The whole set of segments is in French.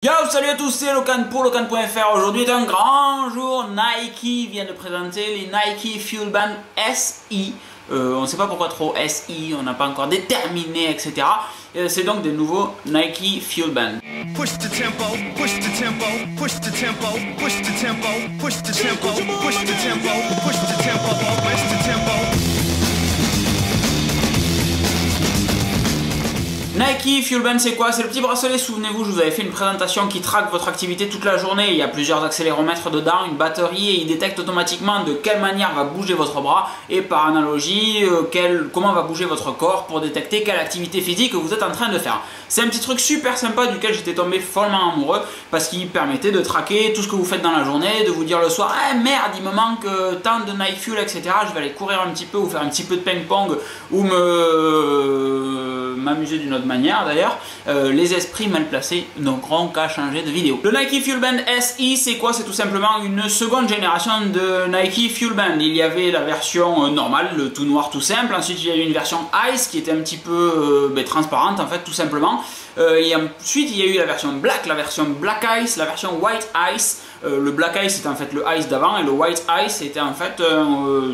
Yo, salut à tous, c'est Locan pour Locan.fr. Aujourd'hui est un grand jour. Nike vient de présenter les Nike Fuelband SI. On ne sait pas pourquoi trop SI, on n'a pas encore déterminé, etc. C'est donc des nouveaux Nike Fuelband. Push the tempo, push the tempo, push the tempo, push the tempo, push the tempo, push the tempo, push the tempo, push the tempo. Nike Fuelband, c'est quoi? C'est le petit bracelet, souvenez-vous, je vous avais fait une présentation qui traque votre activité toute la journée. Il y a plusieurs accéléromètres dedans, une batterie, et il détecte automatiquement de quelle manière va bouger votre bras et par analogie comment va bouger votre corps pour détecter quelle activité physique vous êtes en train de faire. C'est un petit truc super sympa duquel j'étais tombé follement amoureux parce qu'il permettait de traquer tout ce que vous faites dans la journée, de vous dire le soir « Ah merde, il me manque tant de Nike Fuel, etc. Je vais aller courir un petit peu ou faire un petit peu de ping-pong ou m'amuser d'une autre manière d'ailleurs, les esprits mal placés n'auront qu'à changer de vidéo. Le Nike Fuelband SI, c'est quoi? C'est tout simplement une seconde génération de Nike Fuelband. Il y avait la version normale, le tout noir tout simple, ensuite il y a eu une version Ice qui était un petit peu transparente en fait tout simplement, et ensuite il y a eu la version Black, la version Black Ice, la version White Ice. Le Black Ice c'était en fait le Ice d'avant et le White Ice était en fait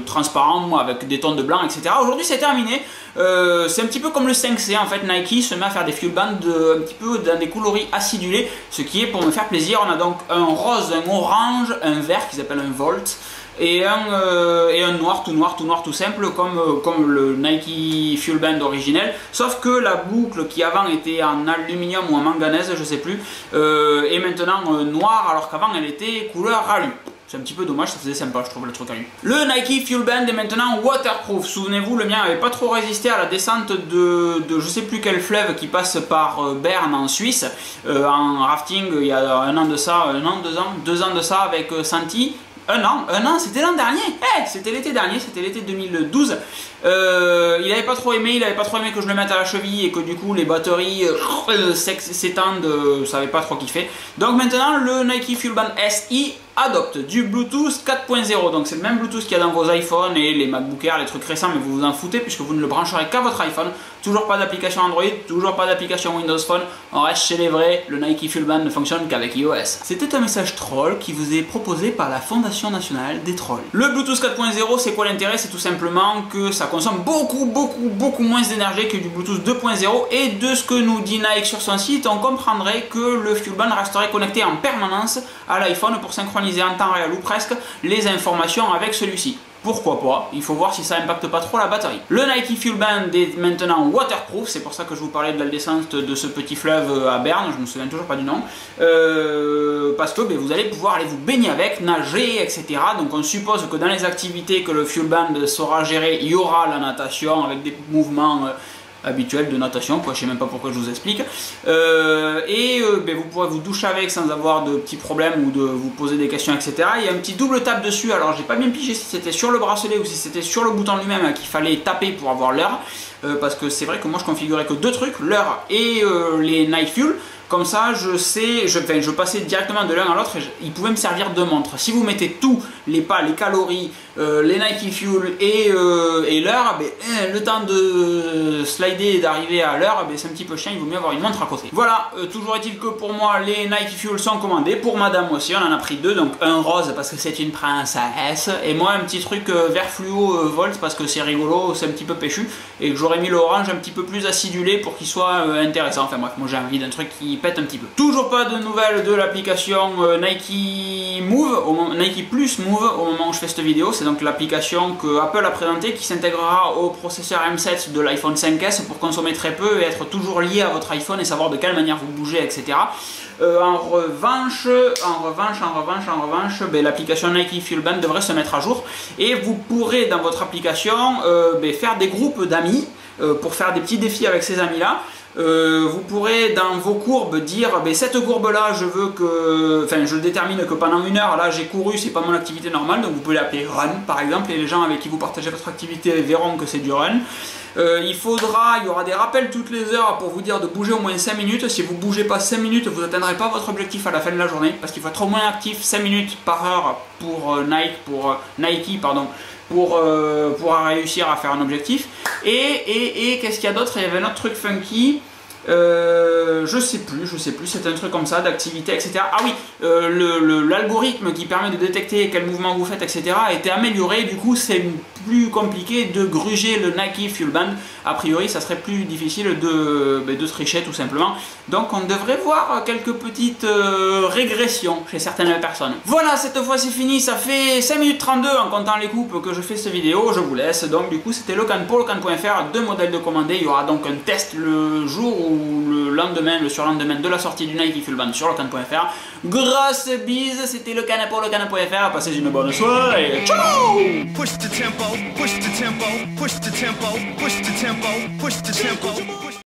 transparent avec des tons de blanc, etc. Aujourd'hui c'est terminé. C'est un petit peu comme le 5C en fait. Nike se met à faire des fuelbands un petit peu dans des coloris acidulés, ce qui est pour me faire plaisir. On a donc un rose, un orange, un vert qui s'appelle un Volt et un noir tout simple comme le Nike Fuelband originel, sauf que la boucle qui avant était en aluminium ou en manganèse, je sais plus, est maintenant noire alors qu'avant elle était couleur alu. C'est un petit peu dommage, ça faisait sympa je trouve le truc alu. Le Nike Fuelband est maintenant waterproof. Souvenez-vous, le mien n'avait pas trop résisté à la descente de je sais plus quel fleuve qui passe par Berne en Suisse, en rafting il y a un an de ça, deux ans de ça avec Santi. Un an, c'était l'an dernier, c'était l'été dernier, c'était l'été 2012. Il n'avait pas trop aimé que je le mette à la cheville et que du coup les batteries s'étendent, ça n'avait pas trop kiffé. Donc maintenant le Nike Fuelband SI adopte du Bluetooth 4.0, donc c'est le même Bluetooth qu'il y a dans vos iPhones et les MacBook Air, les trucs récents, mais vous vous en foutez puisque vous ne le brancherez qu'à votre iPhone. Toujours pas d'application Android, toujours pas d'application Windows Phone, on reste chez les vrais, le Nike Fuelband ne fonctionne qu'avec iOS. C'était un message troll qui vous est proposé par la Fondation Nationale des Trolls. Le Bluetooth 4.0, c'est quoi l'intérêt? C'est tout simplement que ça consomme beaucoup moins d'énergie que du Bluetooth 2.0, et de ce que nous dit Nike sur son site, on comprendrait que le Fuelband resterait connecté en permanence à l'iPhone pour synchroniser en temps réel ou presque les informations avec celui-ci. Pourquoi pas, il faut voir si ça impacte pas trop la batterie. Le Nike Fuelband est maintenant waterproof, c'est pour ça que je vous parlais de la descente de ce petit fleuve à Berne, je me souviens toujours pas du nom, parce que vous allez pouvoir aller vous baigner avec, nager, etc. Donc on suppose que dans les activités que le Fuelband saura gérer, il y aura la natation avec des mouvements habituel de natation, quoi. Je sais même pas pourquoi je vous explique, vous pourrez vous doucher avec sans avoir de petits problèmes ou de vous poser des questions, etc. Il y a un petit double tap dessus, alors j'ai pas bien pigé si c'était sur le bracelet ou si c'était sur le bouton lui-même qu'il fallait taper pour avoir l'heure, parce que c'est vrai que moi je configurais que deux trucs, l'heure et les Nike Fuel. Comme ça, je passais directement de l'un à l'autre et il pouvait me servir de montre. Si vous mettez tous les pas, les calories, les Nike Fuel et l'heure, le temps de slider et d'arriver à l'heure, c'est un petit peu chiant, il vaut mieux avoir une montre à côté. Voilà, toujours est-il que pour moi, les Nike Fuel sont commandés. Pour madame aussi, on en a pris deux, donc un rose parce que c'est une princesse, et moi un petit truc vert fluo Volt parce que c'est rigolo, c'est un petit peu péchu, et que j'aurais mis l'orange un petit peu plus acidulé pour qu'il soit intéressant. Enfin bref, moi j'ai envie d'un truc qui pète un petit peu. Toujours pas de nouvelles de l'application Nike Move, Nike Plus Move au moment où je fais cette vidéo. C'est donc l'application que Apple a présentée qui s'intégrera au processeur M7 de l'iPhone 5S pour consommer très peu et être toujours lié à votre iPhone et savoir de quelle manière vous bougez, etc. En revanche, l'application Nike Fuelband devrait se mettre à jour et vous pourrez dans votre application faire des groupes d'amis pour faire des petits défis avec ces amis là. Vous pourrez dans vos courbes dire cette courbe là je veux que, je détermine que pendant une heure là j'ai couru, c'est pas mon activité normale, donc vous pouvez l'appeler run par exemple et les gens avec qui vous partagez votre activité verront que c'est du run. Il y aura des rappels toutes les heures pour vous dire de bouger au moins 5 minutes. Si vous ne bougez pas 5 minutes, vous n'atteindrez pas votre objectif à la fin de la journée parce qu'il faut être au moins actif 5 minutes par heure pour Nike, pour réussir à faire un objectif. Et qu'est-ce qu'il y a d'autre? Il y avait un autre truc funky. Je sais plus, c'est un truc comme ça, d'activité, etc. Ah oui, l'algorithme qui permet de détecter quel mouvement vous faites, etc. a été amélioré, du coup c'est plus compliqué de gruger le Nike Fuelband. A priori, ça serait plus difficile de tricher tout simplement. Donc on devrait voir quelques petites régressions chez certaines personnes. Voilà, cette fois c'est fini, ça fait 5 minutes 32 en comptant les coupes que je fais cette vidéo, je vous laisse. Donc du coup c'était Lecan pour Lecan.fr, 2 modèles de commandés. Il y aura donc un test le jour ou le lendemain, le surlendemain de la sortie du Nike Fuelband sur Lecan.fr. Grosse bise, c'était Lecan pour Lecan.fr, passez une bonne soirée, ciao. Push the tempo, push the tempo, push the tempo, push the tempo, push the tempo.